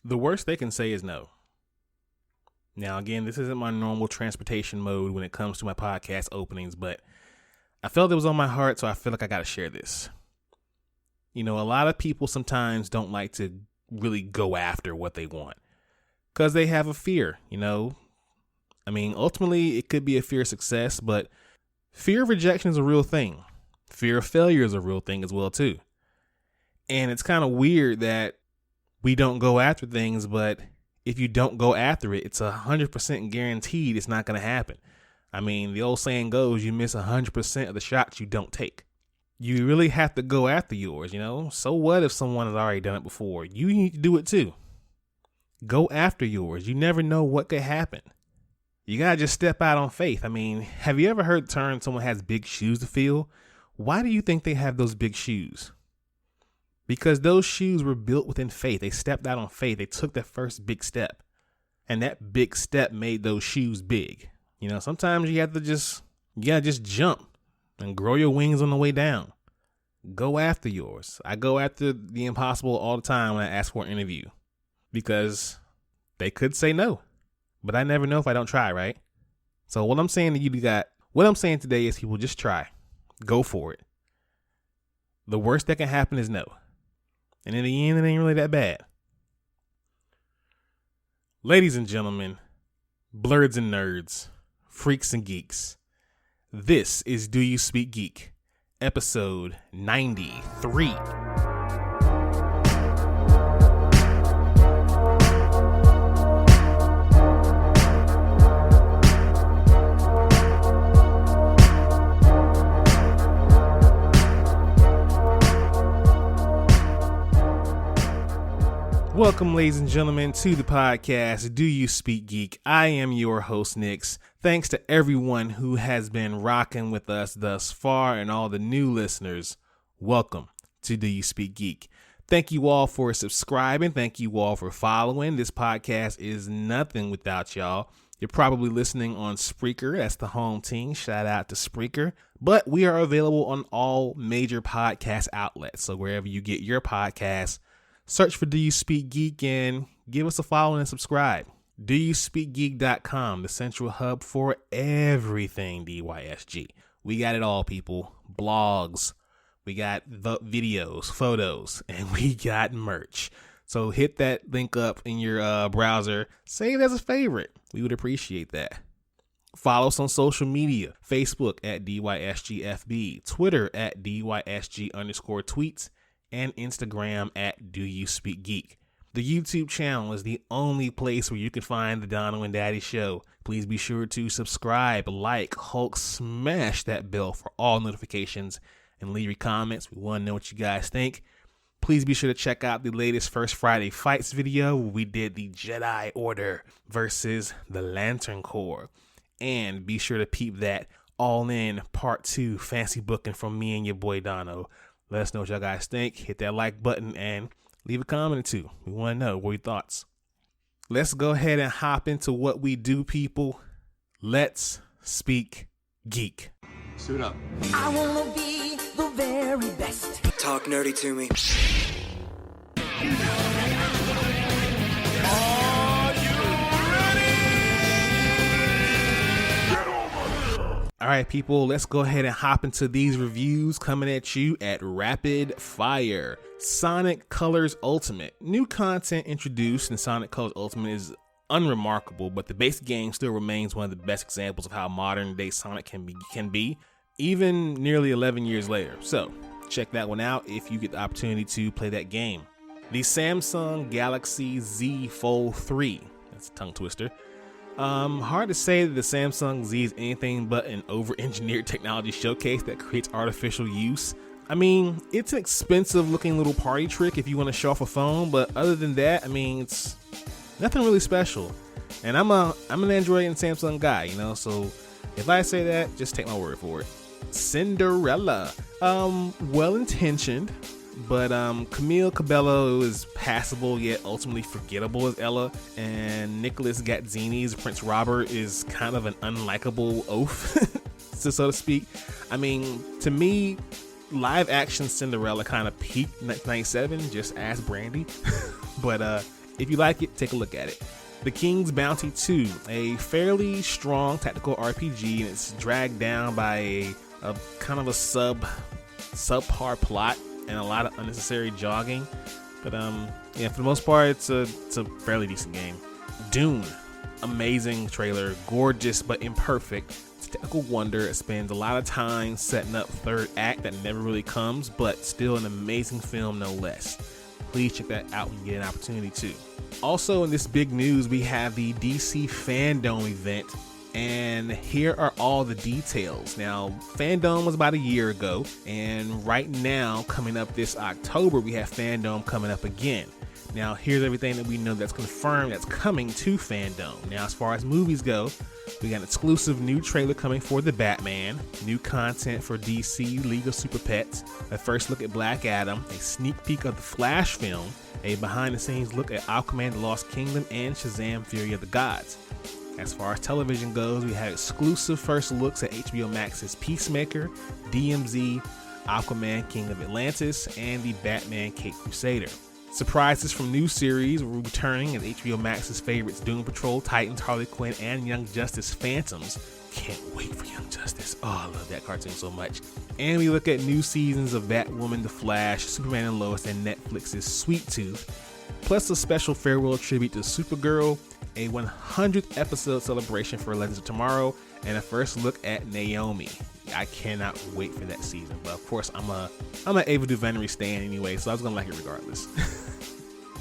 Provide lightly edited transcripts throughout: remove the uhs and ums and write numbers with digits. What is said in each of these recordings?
The worst they can say is no. Now, again, this isn't my normal transportation mode when it comes to my podcast openings, but I felt it was on my heart, so I feel like I got to share this. You know, a lot of people sometimes don't like to really go after what they want because they have a fear, you know. I mean, ultimately, it could be a fear of success, but fear of rejection is a real thing. Fear of failure is a real thing as well, too. And it's kind of weird that we don't go after things, but if you don't go after it, it's 100% guaranteed it's not going to happen. I mean, the old saying goes, you miss 100% of the shots you don't take. You really have to go after yours, you know? So what if someone has already done it before? You need to do it too. Go after yours. You never know what could happen. You got to just step out on faith. I mean, have you ever heard the term someone has big shoes to fill? Why do you think they have those big shoes? Because those shoes were built within faith. They stepped out on faith. They took that first big step. And that big step made those shoes big. You know, sometimes you gotta just jump and grow your wings on the way down. Go after yours. I go after the impossible all the time when I ask for an interview. Because they could say no. But I never know if I don't try, right? So what I'm saying today is people just try. Go for it. The worst that can happen is no. And in the end, it ain't really that bad. Ladies and gentlemen, blurs and nerds, freaks and geeks, this is Do You Speak Geek, episode 93. Welcome, ladies and gentlemen, to the podcast, Do You Speak Geek? I am your host, Nix. Thanks to everyone who has been rocking with us thus far and all the new listeners. Welcome to Do You Speak Geek? Thank you all for subscribing. Thank you all for following. This podcast is nothing without y'all. You're probably listening on Spreaker. That's the home team. Shout out to Spreaker. But we are available on all major podcast outlets. So wherever you get your podcasts, search for Do You Speak Geek and give us a follow and subscribe. DoYouSpeakGeek.com, the central hub for everything DYSG. We got it all, people. Blogs, we got the videos, photos, and we got merch. So hit that link up in your browser. Save it as a favorite. We would appreciate that. Follow us on social media. Facebook at DYSGFB, Twitter at DYSG_tweets, and Instagram at Do You Speak Geek. The YouTube channel is the only place where you can find the Dono and Daddy Show. Please be sure to subscribe, like, Hulk, smash that bell for all notifications, and leave your comments. We want to know what you guys think. Please be sure to check out the latest First Friday Fights video where we did the Jedi Order versus the Lantern Corps. And be sure to peep that All In Part 2 fancy booking from me and your boy Dono. Let us know what y'all guys think. Hit that like button and leave a comment or two. We want to know what your thoughts. Let's go ahead and hop into what we do, people. Let's speak geek. Suit up. I want to be the very best. Talk nerdy to me. All right, people, let's go ahead and hop into these reviews coming at you at rapid fire. Sonic Colors Ultimate. New content introduced in Sonic Colors Ultimate is unremarkable, but the base game still remains one of the best examples of how modern day Sonic can be, even nearly 11 years later. So check that one out if you get the opportunity to play that game. The Samsung Galaxy Z Fold 3. That's a tongue twister. Hard to say that the Samsung Z is anything but an over-engineered technology showcase that creates artificial use. I mean, it's an expensive looking little party trick if you want to show off a phone, but other than that, I mean, it's nothing really special. And I'm an Android and Samsung guy, you know, so if I say that, just take my word for it. Cinderella. Well-intentioned, but Camille Cabello is passable yet ultimately forgettable as Ella, and Nicholas Gazzini's Prince Robert is kind of an unlikable oaf, so to speak. I mean, to me, live action Cinderella kind of peaked in 1997, just ask Brandy. But If you like it, take a look at it. The King's Bounty 2, a fairly strong tactical RPG, and it's dragged down by a kind of a subpar plot and a lot of unnecessary jogging. But yeah, for the most part, it's a fairly decent game. Dune, amazing trailer, gorgeous but imperfect. It's a technical wonder. It spends a lot of time setting up third act that never really comes, but still an amazing film no less. Please check that out when you get an opportunity to. Also in this big news, we have the DC Fandome event, and here are all the details. Now, Fandome was about a year ago, and right now, coming up this October, we have Fandome coming up again. Now, here's everything that we know that's confirmed that's coming to Fandome. Now, as far as movies go, we got an exclusive new trailer coming for The Batman, new content for DC League of Super Pets, a first look at Black Adam, a sneak peek of the Flash film, a behind-the-scenes look at Aquaman The Lost Kingdom, and Shazam Fury of the Gods. As far as television goes, we had exclusive first looks at HBO Max's Peacemaker, DMZ, Aquaman King of Atlantis, and the Batman Caped Crusader. Surprises from new series were returning as HBO Max's favorites Doom Patrol, Titans, Harley Quinn, and Young Justice Phantoms. Can't wait for Young Justice. Oh, I love that cartoon so much. And we look at new seasons of Batwoman, The Flash, Superman and Lois, and Netflix's Sweet Tooth, plus a special farewell tribute to Supergirl, a 100th episode celebration for Legends of Tomorrow, and a first look at Naomi. I cannot wait for that season, but of course I'm an Ava DuVernay stan anyway, so I was gonna like it regardless.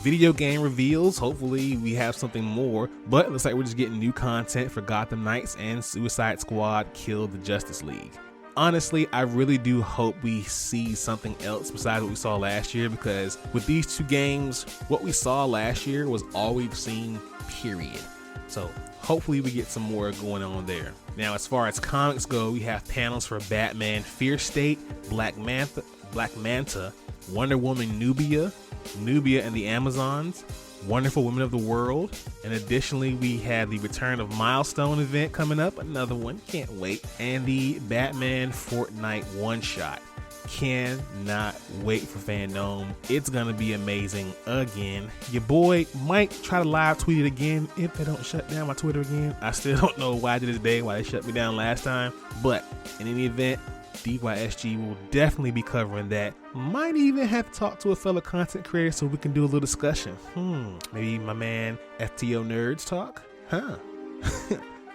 Video game reveals, hopefully we have something more, but it looks like we're just getting new content for Gotham Knights and Suicide Squad Kill the Justice League. Honestly, I really do hope we see something else besides what we saw last year, because with these two games, what we saw last year was all we've seen, period. So hopefully we get some more going on there. Now, as far as comics go, we have panels for Batman Fear State, Black Manta, Wonder Woman Nubia and the Amazons, Wonderful Women of the World, and additionally we have the return of Milestone event coming up, another one, can't wait, and the Batman Fortnite one-shot. Cannot wait for Fandome. It's gonna be amazing again. Your boy might try to live tweet it again if they don't shut down my Twitter again. I still don't know why to this day, why they shut me down last time, but in any event, DYSG will definitely be covering that. Might even have to talk to a fellow content creator so we can do a little discussion. Maybe my man FTO Nerds talk?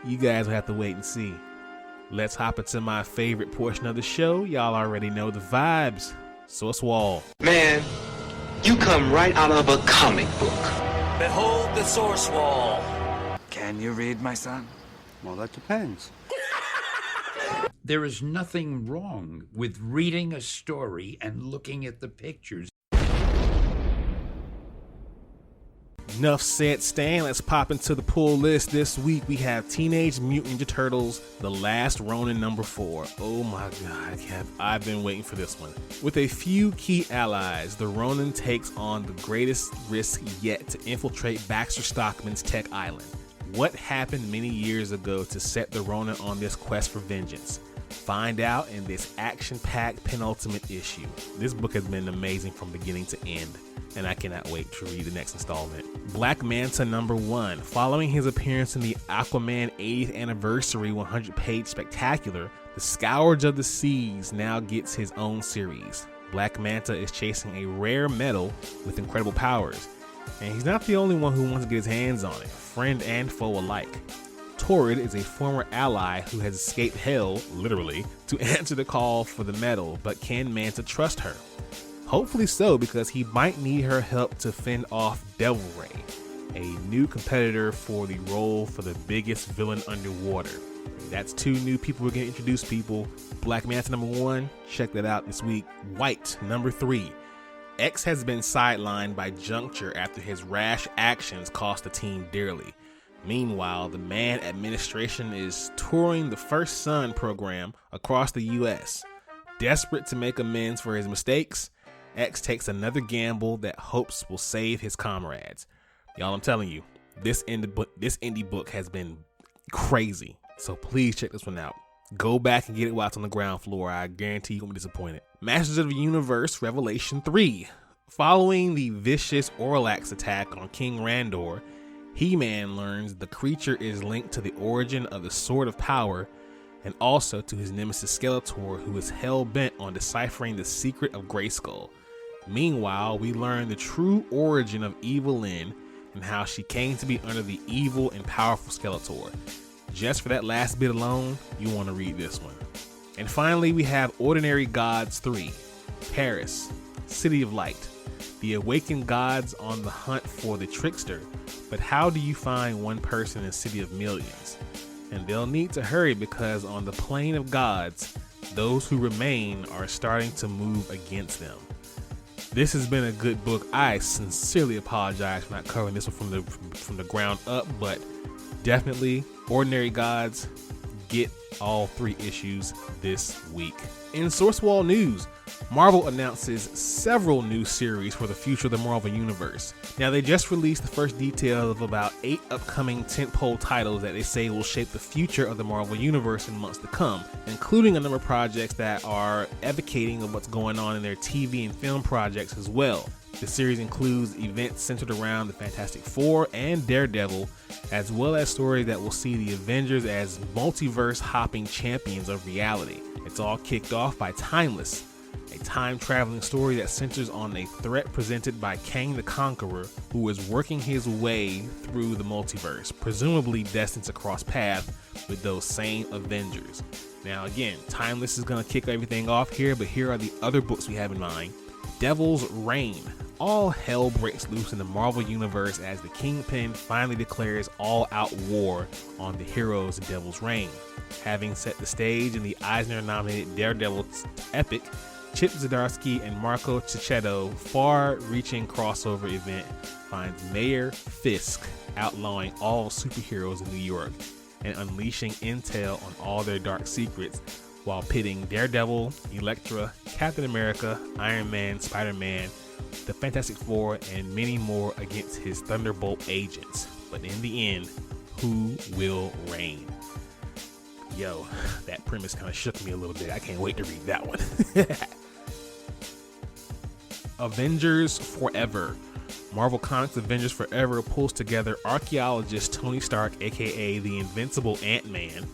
You guys will have to wait and see. Let's hop into my favorite portion of the show. Y'all already know the vibes. Source Wall. Man, you come right out of a comic book. Behold the Source Wall. Can you read, my son? Well, that depends. There is nothing wrong with reading a story and looking at the pictures. Enough said, Stan. Let's pop into the pull list. This week we have Teenage Mutant Ninja Turtles, The Last Ronin #4. Oh my god, I've been waiting for this one. With a few key allies, the Ronin takes on the greatest risk yet to infiltrate Baxter Stockman's Tech Island. What happened many years ago to set the Ronin on this quest for vengeance? Find out in this action-packed penultimate issue. This book has been amazing from beginning to end, and I cannot wait to read the next installment. Black Manta #1. Following his appearance in the Aquaman 80th Anniversary 100-page spectacular, the Scourge of the Seas now gets his own series. Black Manta is chasing a rare metal with incredible powers, and he's not the only one who wants to get his hands on it, friend and foe alike. Torrid is a former ally who has escaped hell, literally, to answer the call for the metal, but can Manta trust her? Hopefully so, because he might need her help to fend off Devil Ray, a new competitor for the role for the biggest villain underwater. That's two new people we're going to introduce people. Black Manta #1, check that out this week. White #3. X has been sidelined by Juncture after his rash actions cost the team dearly. Meanwhile, the Man administration is touring the First Son program across the US. Desperate to make amends for his mistakes, X takes another gamble that hopes will save his comrades. Y'all, I'm telling you, this indie book has been crazy. So please check this one out. Go back and get it while it's on the ground floor. I guarantee you won't be disappointed. Masters of the Universe Revelation 3. Following the vicious Orlax attack on King Randor, He-Man learns the creature is linked to the origin of the Sword of Power and also to his nemesis Skeletor, who is hell-bent on deciphering the secret of Grayskull. Meanwhile, we learn the true origin of Evil Lyn and how she came to be under the evil and powerful Skeletor. Just for that last bit alone, you want to read this one. And finally, we have Ordinary Gods 3, Paris, City of Light. The awakened gods on the hunt for the trickster, but how do you find one person in a city of millions? And they'll need to hurry because on the plane of gods, those who remain are starting to move against them. This has been a good book. I sincerely apologize for not covering this one from the ground up, but definitely Ordinary Gods, get all 3 issues this week. In Source Wall news, Marvel announces several new series for the future of the Marvel Universe. Now, they just released the first details of about 8 upcoming tentpole titles that they say will shape the future of the Marvel Universe in months to come, including a number of projects that are advocating of what's going on in their TV and film projects as well. The series includes events centered around the Fantastic Four and Daredevil, as well as stories that will see the Avengers as multiverse-hopping champions of reality. It's all kicked off by Timeless, a time-traveling story that centers on a threat presented by Kang the Conqueror, who is working his way through the multiverse, presumably destined to cross paths with those same Avengers. Now again, Timeless is going to kick everything off here, but here are the other books we have in mind. Devil's Reign. All hell breaks loose in the Marvel Universe as the Kingpin finally declares all-out war on the heroes in Devil's Reign. Having set the stage in the Eisner-nominated Daredevil epic, Chip Zdarsky and Marco Checchetto far-reaching crossover event finds Mayor Fisk outlawing all superheroes in New York and unleashing intel on all their dark secrets while pitting Daredevil, Elektra, Captain America, Iron Man, Spider-Man, the Fantastic Four, and many more against his Thunderbolt agents. But in the end, who will reign? Yo, that premise kind of shook me a little bit. I can't wait to read that one. Avengers Forever. Marvel Comics Avengers Forever pulls together archaeologist Tony Stark, aka the Invincible Ant-Man,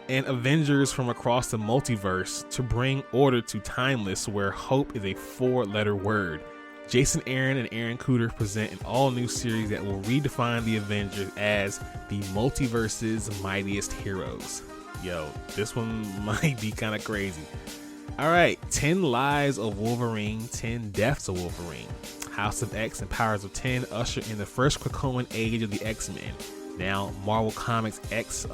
and Avengers from across the multiverse to bring order to Timeless, where hope is a 4-letter word. Jason Aaron and Aaron Cooter present an all-new series that will redefine the Avengers as the multiverse's mightiest heroes. Yo, this one might be kind of crazy. Alright, 10 Lives of Wolverine, 10 Deaths of Wolverine. House of X and Powers of 10 usher in the first Krakoan age of the X-Men. Now, Marvel Comics X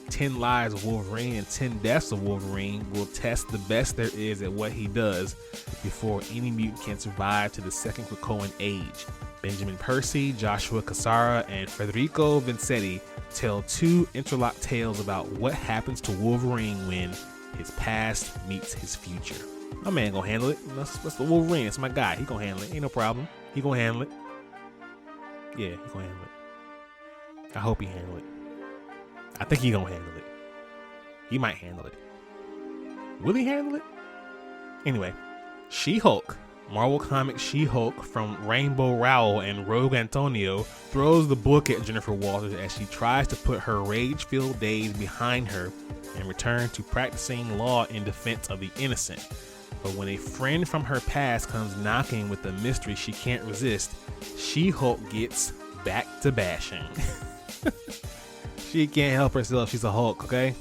10 Lives of Wolverine and 10 Deaths of Wolverine will test the best there is at what he does before any mutant can survive to the second Krakoan age. Benjamin Percy, Joshua Cassara, and Federico Vincetti tell 2 interlocked tales about what happens to Wolverine when his past meets his future. My man gonna handle it. That's the Wolverine. It's my guy. He gonna handle it. Ain't no problem. He gonna handle it. Yeah, he gonna handle it. I hope he handle it. I think he gonna handle it. He might handle it. Will he handle it? Anyway, She-Hulk. Marvel Comics She-Hulk from Rainbow Rowell and Rogue Antonio throws the book at Jennifer Walters as she tries to put her rage-filled days behind her and return to practicing law in defense of the innocent. But when a friend from her past comes knocking with a mystery she can't resist, She-Hulk gets back to bashing. She can't help herself. She's a Hulk, okay?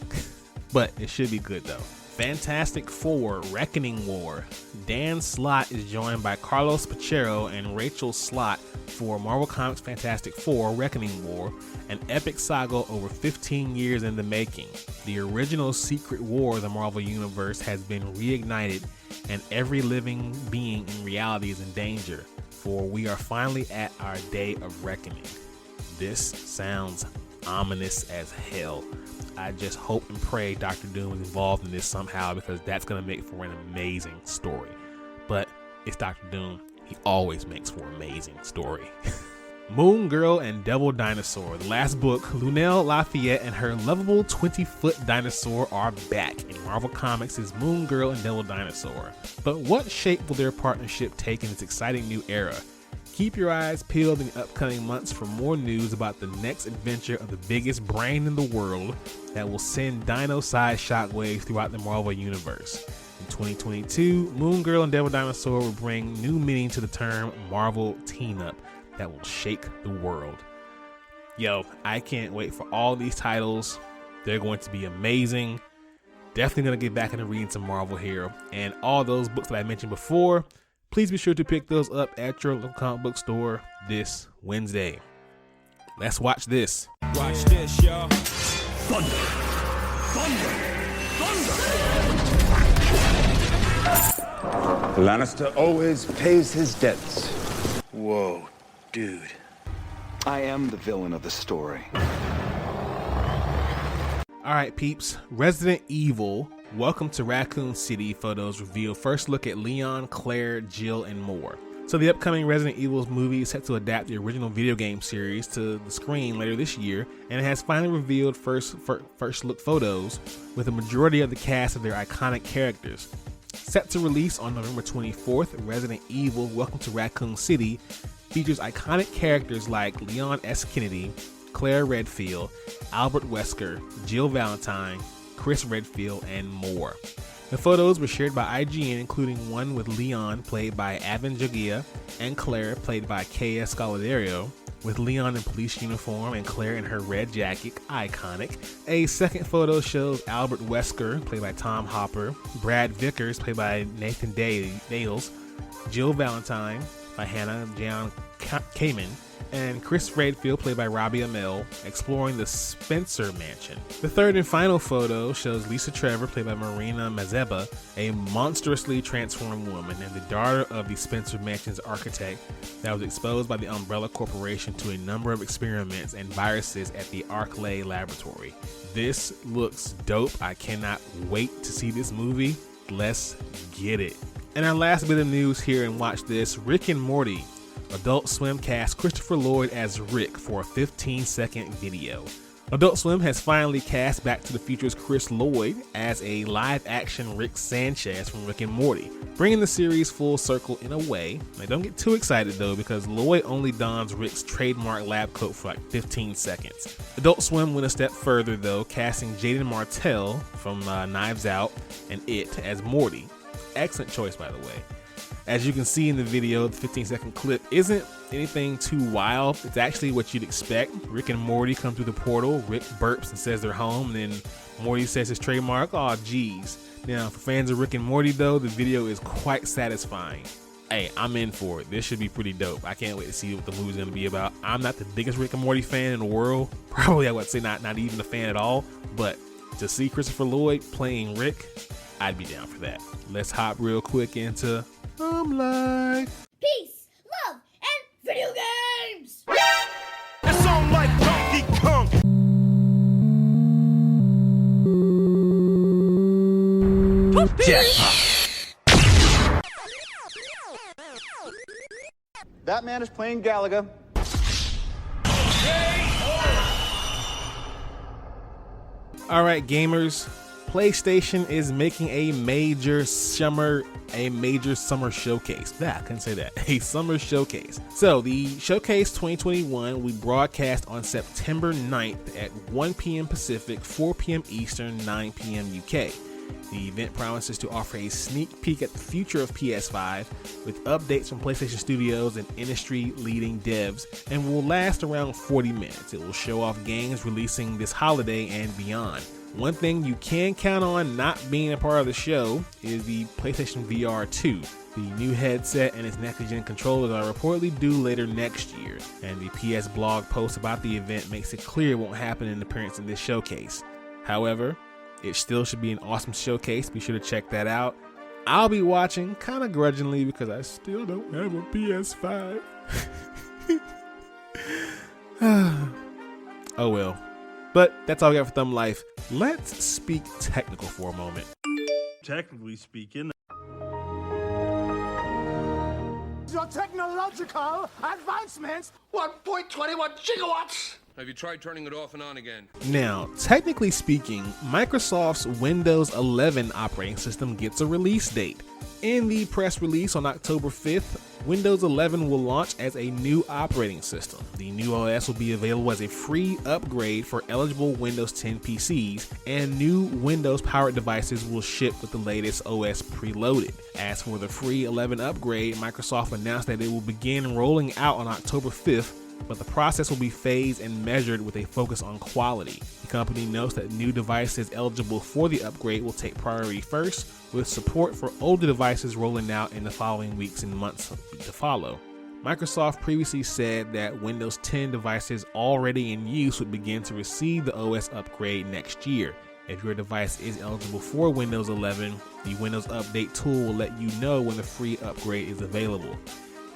But it should be good though. Fantastic Four Reckoning War. Dan Slott is joined by Carlos Pachero and Rachel Slott for Marvel Comics Fantastic Four Reckoning War, an epic saga over 15 years in the making. The original secret war of the Marvel Universe has been reignited, and every living being in reality is in danger, for we are finally at our day of reckoning. This sounds ominous as hell. I just hope and pray Dr. Doom is involved in this somehow, because that's going to make for an amazing story. But it's Dr. Doom. He always makes for an amazing story. Moon Girl and Devil Dinosaur. The last book, Lunel Lafayette and her lovable 20-foot dinosaur are back in Marvel Comics' Moon Girl and Devil Dinosaur. But what shape will their partnership take in this exciting new era? Keep your eyes peeled in the upcoming months for more news about the next adventure of the biggest brain in the world that will send dino-sized shockwaves throughout the Marvel Universe. In 2022, Moon Girl and Devil Dinosaur will bring new meaning to the term Marvel Teen-Up that will shake the world. Yo, I can't wait for all these titles. They're going to be amazing. Definitely going to get back into reading some Marvel here. And all those books that I mentioned before, please be sure to pick those up at your local comic book store this Wednesday. Let's watch this. Watch this, y'all. Thunder! Thunder! Thunder! Lannister always pays his debts. Whoa, dude. I am the villain of the story. All right, peeps. Resident Evil, Welcome to Raccoon City photos reveal first look at Leon, Claire, Jill, and more. So the upcoming Resident Evil movie is set to adapt the original video game series to the screen later this year, and it has finally revealed first look photos with a majority of the cast of their iconic characters. Set to release on November 24th, Resident Evil Welcome to Raccoon City features iconic characters like Leon S. Kennedy, Claire Redfield, Albert Wesker, Jill Valentine, Chris Redfield, and more. The photos were shared by IGN, including one with Leon, played by Avon Jogia, and Claire, played by Kaya Scodelario, with Leon in police uniform and Claire in her red jacket, iconic. A second photo shows Albert Wesker, played by Tom Hopper, Brad Vickers, played by Nathan Dales, Jill Valentine, by Hannah Jeon Kamen, and Chris Redfield, played by Robbie Amell, exploring the Spencer Mansion. The third and final photo shows Lisa Trevor, played by Marina Mazeba, a monstrously transformed woman and the daughter of the Spencer Mansion's architect that was exposed by the Umbrella Corporation to a number of experiments and viruses at the Arklay laboratory. This looks dope. I cannot wait to see this movie. Let's get it. And our last bit of news here, and watch this, Rick and Morty. Adult Swim cast Christopher Lloyd as Rick for a 15-second video. Adult Swim has finally cast Back to the Future's Chris Lloyd as a live-action Rick Sanchez from Rick and Morty, bringing the series full circle in a way. Now, don't get too excited though, because Lloyd only dons Rick's trademark lab coat for like 15 seconds. Adult Swim went a step further though, casting Jaden Martell from Knives Out and It as Morty. Excellent choice, by the way. As you can see in the video, the 15-second clip isn't anything too wild. It's actually what you'd expect. Rick and Morty come through the portal. Rick burps and says they're home, and then Morty says his trademark, "Aw, geez." Now, for fans of Rick and Morty, though, the video is quite satisfying. Hey, I'm in for it. This should be pretty dope. I can't wait to see what the movie's gonna be about. I'm not the biggest Rick and Morty fan in the world. Probably, I would say not even a fan at all. But to see Christopher Lloyd playing Rick, I'd be down for that. Let's hop real quick into I'm like peace, love, and video games. That sound like Donkey Kong. Jackpot. That man is playing Galaga. All right, gamers. PlayStation is making a major summer showcase. I couldn't say that. A summer showcase. So the Showcase 2021 will be broadcast on September 9th at 1 p.m. Pacific, 4 p.m. Eastern, 9 p.m. UK. The event promises to offer a sneak peek at the future of PS5 with updates from PlayStation Studios and industry-leading devs, and will last around 40 minutes. It will show off games releasing this holiday and beyond. One thing you can count on not being a part of the show is the PlayStation VR 2. The new headset and its next-gen controllers are reportedly due later next year, and the PS blog post about the event makes it clear it won't happen in appearance in this showcase. However, it still should be an awesome showcase. Be sure to check that out. I'll be watching kind of grudgingly because I still don't have a PS5. Oh well. But that's all we got for Thumb Life. Let's speak technical for a moment. Technically speaking, your technological technological advancements. 1.21 gigawatts! Have you tried turning it off and on again? Now, technically speaking, Microsoft's Windows 11 operating system gets a release date. In the press release on October 5th, Windows 11 will launch as a new operating system. The new OS will be available as a free upgrade for eligible Windows 10 PCs, and new Windows-powered devices will ship with the latest OS preloaded. As for the free 11 upgrade, Microsoft announced that it will begin rolling out on October 5th, but the process will be phased and measured with a focus on quality. The company notes that new devices eligible for the upgrade will take priority first, with support for older devices rolling out in the following weeks and months to follow. Microsoft previously said that Windows 10 devices already in use would begin to receive the OS upgrade next year. If your device is eligible for Windows 11, the Windows Update tool will let you know when the free upgrade is available.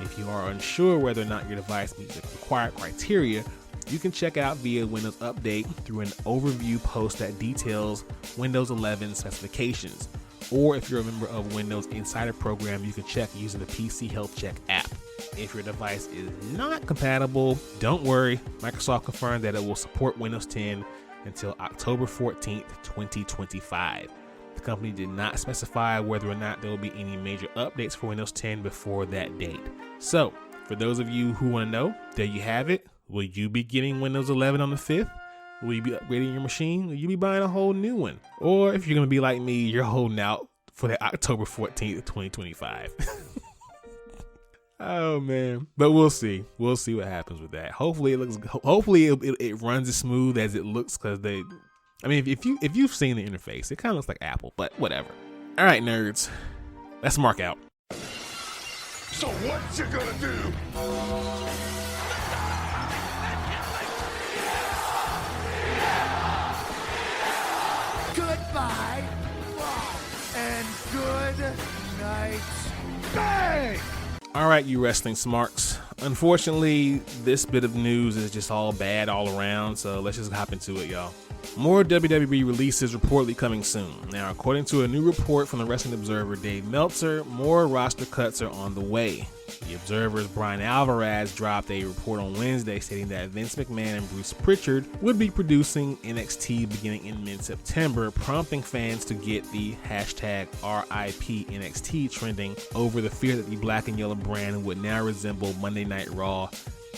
If you are unsure whether or not your device meets the required criteria, you can check out via Windows Update through an overview post that details Windows 11 specifications. Or if you're a member of Windows Insider Program, you can check using the PC Health Check app. If your device is not compatible, don't worry. Microsoft confirmed that it will support Windows 10 until October 14th, 2025. The company did not specify whether or not there will be any major updates for Windows 10 before that date. So, for those of you who want to know, there you have it. Will you be getting Windows 11 on the 5th? Will you be upgrading your machine? Will you be buying a whole new one? Or if you're going to be like me, you're holding out for the October 14th, 2025. Oh man, but we'll see. We'll see what happens with that. Hopefully it runs as smooth as it looks, because if you've seen the interface, it kind of looks like Apple, but whatever. All right, nerds, let's mark out. So what you gonna do? Goodbye, and good night. Bang! All right, you wrestling smarks. Unfortunately, this bit of news is just all bad all around, so let's just hop into it, y'all. More WWE releases reportedly coming soon. Now, according to a new report from the Wrestling Observer, Dave Meltzer, more roster cuts are on the way. The Observer's Brian Alvarez dropped a report on Wednesday stating that Vince McMahon and Bruce Pritchard would be producing NXT beginning in mid-September, prompting fans to get the hashtag RIP NXT trending over the fear that the black and yellow brand would now resemble Monday Night Raw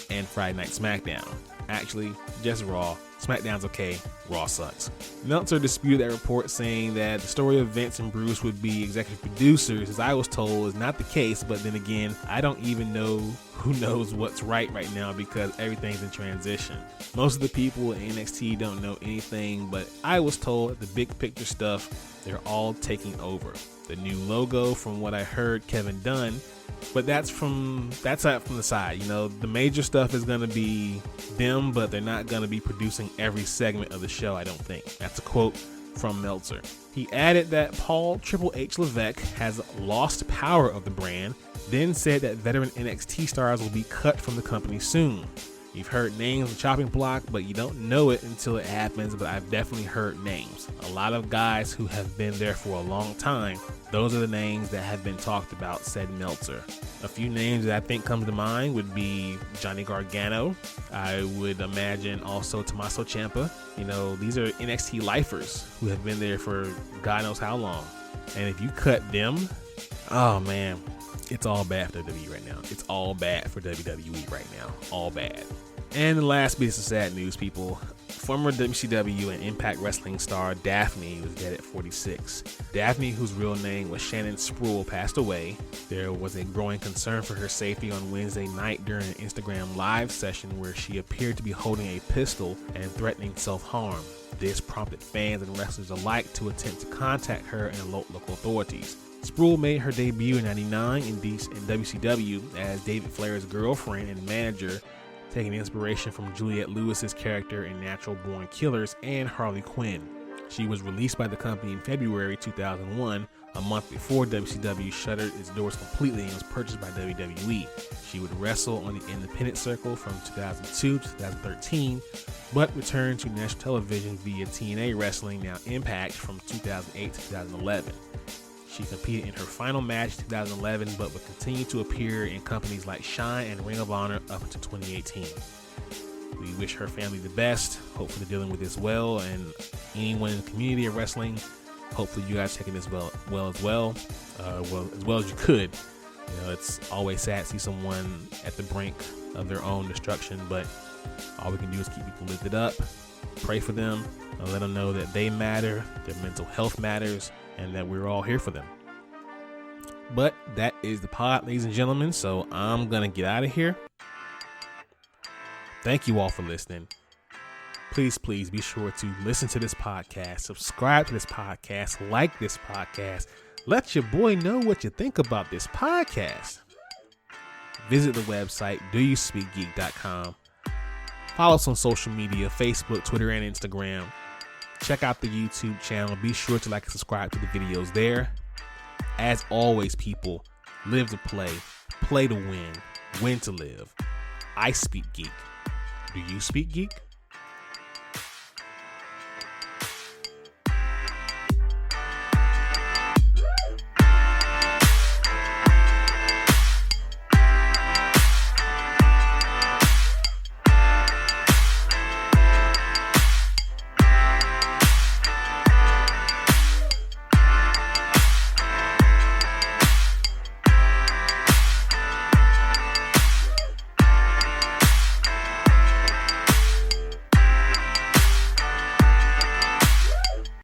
and Friday Night SmackDown. Actually, just Raw. SmackDown's okay, Raw sucks. Meltzer disputed that report, saying that the story of Vince and Bruce would be executive producers, as I was told, is not the case, but then again, I don't even know who knows what's right now because everything's in transition. Most of the people in NXT don't know anything, but I was told that the big picture stuff, they're all taking over. The new logo, from what I heard, Kevin Dunn, but that's out from the side. You know, the major stuff is going to be them, but they're not going to be producing every segment of the show, I don't think. That's a quote from Meltzer. He added that Paul Triple H Levesque has lost power of the brand, then said that veteran NXT stars will be cut from the company soon. You've heard names on the chopping block, but you don't know it until it happens, but I've definitely heard names. A lot of guys who have been there for a long time, those are the names that have been talked about, said Meltzer. A few names that I think come to mind would be Johnny Gargano. I would imagine also Tommaso Ciampa. You know, these are NXT lifers who have been there for God knows how long. And if you cut them, oh man, it's all bad for WWE right now. It's all bad for WWE right now. All bad. And the last piece of sad news, people. Former WCW and Impact Wrestling star Daphne was dead at 46. Daphne, whose real name was Shannon Spruill, passed away. There was a growing concern for her safety on Wednesday night during an Instagram live session where she appeared to be holding a pistol and threatening self-harm. This prompted fans and wrestlers alike to attempt to contact her and local authorities. Spruill made her debut in '99 in WCW as David Flair's girlfriend and manager, taking inspiration from Juliette Lewis's character in Natural Born Killers and Harley Quinn. She was released by the company in February 2001, a month before WCW shuttered its doors completely and was purchased by WWE. She would wrestle on the independent circle from 2002 to 2013, but returned to national television via TNA Wrestling, now Impact, from 2008 to 2011. She competed in her final match 2011, but would continue to appear in companies like Shine and Ring of Honor up until 2018. We wish her family the best. Hopefully they're dealing with this well, and anyone in the community of wrestling, hopefully you guys taking this as well as you could. You know, it's always sad to see someone at the brink of their own destruction, but all we can do is keep people lifted up, pray for them, and let them know that they matter, their mental health matters, and that we're all here for them. But that is the pod, ladies and gentlemen, so I'm gonna get out of here. Thank you all for listening. Please be sure to listen to this podcast, subscribe to this podcast, like this podcast. Let your boy know what you think about this podcast. Visit the website, doyouspeakgeek.com. Follow us on social media, Facebook, Twitter, and Instagram. Check out the YouTube channel. Be sure to like and subscribe to the videos there. As always, people, live to play to win to live. I speak geek. Do you speak geek?